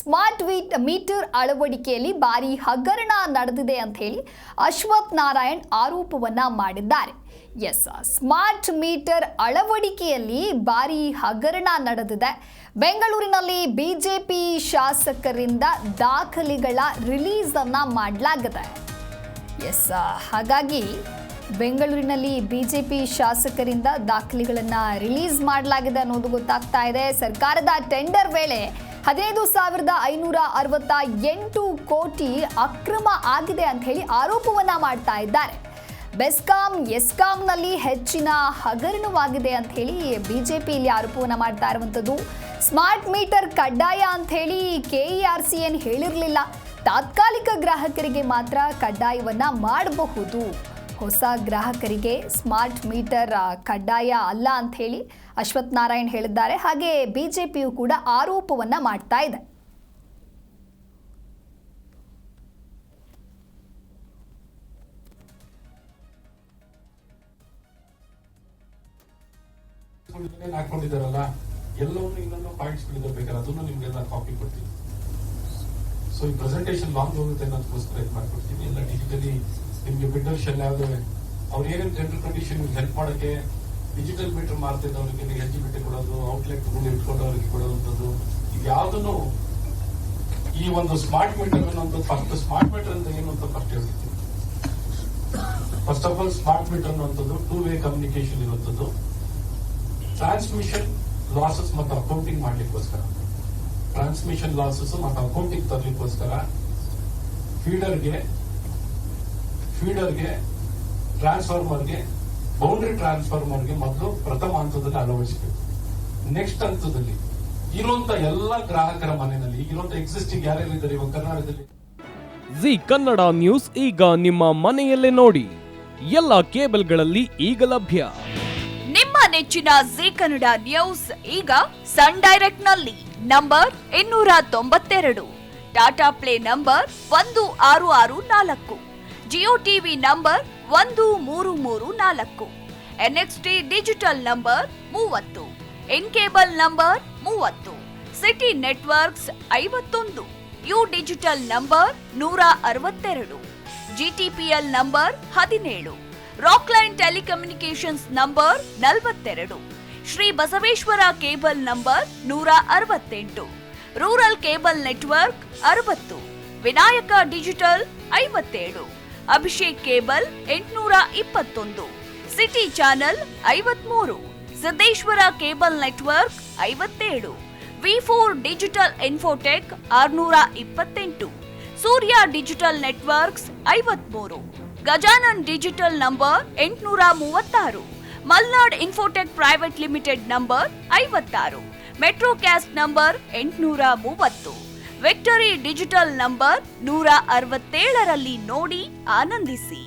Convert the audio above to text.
Smart meter ಅಳವಡಿಕೆಯಲ್ಲಿ ಭಾರಿ ಹಗರಣ ನಡೆದಿದೆ ಅಂತ ಹೇಳಿ ಅಶ್ವಥ್ ನಾರಾಯಣ್ ಆರೋಪವನ್ನ ಮಾಡಿದ್ದಾರೆ. ಸ್ಮಾರ್ಟ್ ಮೀಟರ್ ಅಳವಡಿಕೆಯಲ್ಲಿ ಭಾರಿ ಹಗರಣ ನಡೆದಿದೆ. ಬೆಂಗಳೂರಿನಲ್ಲಿ ಬಿಜೆಪಿ ಶಾಸಕರಿಂದ ದಾಖಲೆಗಳ ರಿಲೀಸ್ ಅನ್ನ ಮಾಡಲಾಗಿದೆ. ಹಾಗಾಗಿ ಬೆಂಗಳೂರಿನಲ್ಲಿ ಬಿಜೆಪಿ ಶಾಸಕರಿಂದ ದಾಖಲೆಗಳನ್ನು ರಿಲೀಸ್ ಮಾಡಲಾಗಿದೆ ಅನ್ನೋದು ಗೊತ್ತಾಗ್ತಾ ಇದೆ. ಸರ್ಕಾರದ ಟೆಂಡರ್ ವೇಳೆ 15,568 ಕೋಟಿ ಅಕ್ರಮ ಆಗಿದೆ ಅಂತ ಹೇಳಿ ಆರೋಪವನ್ನ ಮಾಡ್ತಾ ಇದ್ದಾರೆ. ಎಸ್ಕಾಂನಲ್ಲಿ ಹೆಚ್ಚಿನ ಹಗರಣವಾಗಿದೆ ಅಂತ ಹೇಳಿ ಬಿಜೆಪಿ ಇಲ್ಲಿ ಆರೋಪವನ್ನ ಮಾಡ್ತಾ ಇರುವಂಥದ್ದು. ಸ್ಮಾರ್ಟ್ ಮೀಟರ್ ಕಡ್ಡಾಯ ಅಂತ ಹೇಳಿ KERC ಏನು ಹೇಳಿರಲಿಲ್ಲ. ತಾತ್ಕಾಲಿಕ ಗ್ರಾಹಕರಿಗೆ ಮಾತ್ರ ಕಡ್ಡಾಯವನ್ನ ಮಾಡಬಹುದು. ಹೊಸ ಗ್ರಾಹಕರಿಗೆ ಸ್ಮಾರ್ಟ್ ಮೀಟರ್ ಕಡ್ಡಾಯ ಅಲ್ಲ ಅಂತ ಹೇಳಿ ಅಶ್ವಥ್ ನಾರಾಯಣ್ ಹೇಳಿದ್ದಾರೆ. ಹಾಗೆ ಬಿಜೆಪಿಯು ಕೂಡ ಆರೋಪವನ್ನ ಮಾಡ್ತಾ ಇದೆ. ಹಾಕೊಂಡಿದಾರಲ್ಲ ಎಲ್ಲವನ್ನೂ ಇನ್ನೊಂದು ಪಾಯಿಂಟ್ಸ್ ಬೇಕಾದ್ರೆ ಅದನ್ನು ನಿಮ್ಗೆಲ್ಲ ಕಾಪಿ ಕೊಡ್ತೀನಿ. ಸೊ ಈ ಪ್ರೆಸೆಂಟೇಶನ್ ಲಾಂಗ್ ಹೋಗುತ್ತೆ ಅನ್ನೋದಕ್ಕೋಸ್ಕರ ಇದು ಮಾಡ್ಕೊಡ್ತೀನಿ. ಎಲ್ಲ ಡಿಜಿಟಲಿ ನಿಮ್ಗೆ ಬಿಡ್ಡರ್ ಶೆಲ್ ಯಾವ್ದು ಅವ್ರು ಏನೇನು ಟೆಂಡರ್ ಕಂಡೀಷನ್ ಹೆಲ್ಪ್ ಮಾಡೋಕ್ಕೆ ಡಿಜಿಟಲ್ ಮೀಟರ್ ಮಾರ್ತಿದ್ದವ್ರಿಗೆ ಎಲಿಜಿಬಿಲಿಟಿ ಕೊಡೋದು, ಔಟ್ಲೆಟ್ ಇಟ್ಕೊಂಡವ್ರಿಗೆ ಕೊಡೋವಂಥದ್ದು, ಇದು ಯಾವುದನ್ನು ಈ ಒಂದು ಸ್ಮಾರ್ಟ್ ಮೀಟರ್ ಅನ್ನೋದು ಫಸ್ಟ್ ಸ್ಮಾರ್ಟ್ ಮೀಟರ್ ಅಂತ ಏನು ಅಂತ ಫಸ್ಟ್ ಹೇಳ್ತೀನಿ. First of all smart meter ಅನ್ನುವಂಥದ್ದು 2-ವೇ ಕಮ್ಯುನಿಕೇಶನ್ ಇರುವಂಥದ್ದು. ಟ್ರಾನ್ಸ್ಮಿಷನ್ ಲಾಸಸ್ ಮತ್ತು ಅಕೌಂಟಿಂಗ್ ಮಾಡ್ಲಿಕ್ಕೋಸ್ಕರ, ಟ್ರಾನ್ಸ್ಮಿಷನ್ ಲಾಸಸ್ ಮತ್ತು ಅಕೌಂಟಿಂಗ್ ತರಲಿಕ್ಕೋಸ್ಕರ ಫೀಡರ್ಗೆ ಟ್ರಾನ್ಸ್ಫಾರ್ಮರ್ಗೆ ಬೌಂಡ್ರಿ ಟ್ರಾನ್ಸ್ಫಾರ್ಮರ್ಗೆ ಮೊದಲು ಪ್ರಥಮ ಹಂತದಲ್ಲಿ ಅಳವಡಿಸಬೇಕು. ನೆಕ್ಸ್ಟ್ ಹಂತದಲ್ಲಿ ಇರುವಂತ ಎಲ್ಲ ಗ್ರಾಹಕರ ಮನೆಯಲ್ಲಿ ಇರುವಂತ ಎಕ್ಸಿಸ್ಟಿಂಗ್ ಯಾರ್ಯಾರಿದ್ದಾರೆ ಇವಾಗ ಕರ್ನಾಟಕದಲ್ಲಿ ಜಿ ಕನ್ನಡ ನ್ಯೂಸ್ ಈಗ ನಿಮ್ಮ ಮನೆಯಲ್ಲೇ ನೋಡಿ. ಎಲ್ಲ ಕೇಬಲ್ಗಳಲ್ಲಿ ಈಗ ಲಭ್ಯ. ನಿಮ್ಮ ನೆಚ್ಚಿನ ಜಿ ಕನ್ನಡ ನ್ಯೂಸ್ ಈಗ ಸನ್ ಡೈರೆಕ್ಟ್ ನಲ್ಲಿ number 292, Tata play number 1664, Jio TV number 1334, NXT digital number 30, in cable number 30, city networks 51, U digital number 162, GTPL number 17, Rockline telecommunications number 42, Shri Basaveshwara cable number 168, rural cable network 60, Vinayaka digital 57, Abhishek cable 821, city channel 53, Siddeshwara cable network 57, V4 digital Infotech 628, Surya digital networks 53, Gajanan digital number 836, Malnad infotech private limited number 56, Metrocast number 830, victory digital number 167ರಲ್ಲಿ ನೋಡಿ ಆನಂದಿಸಿ.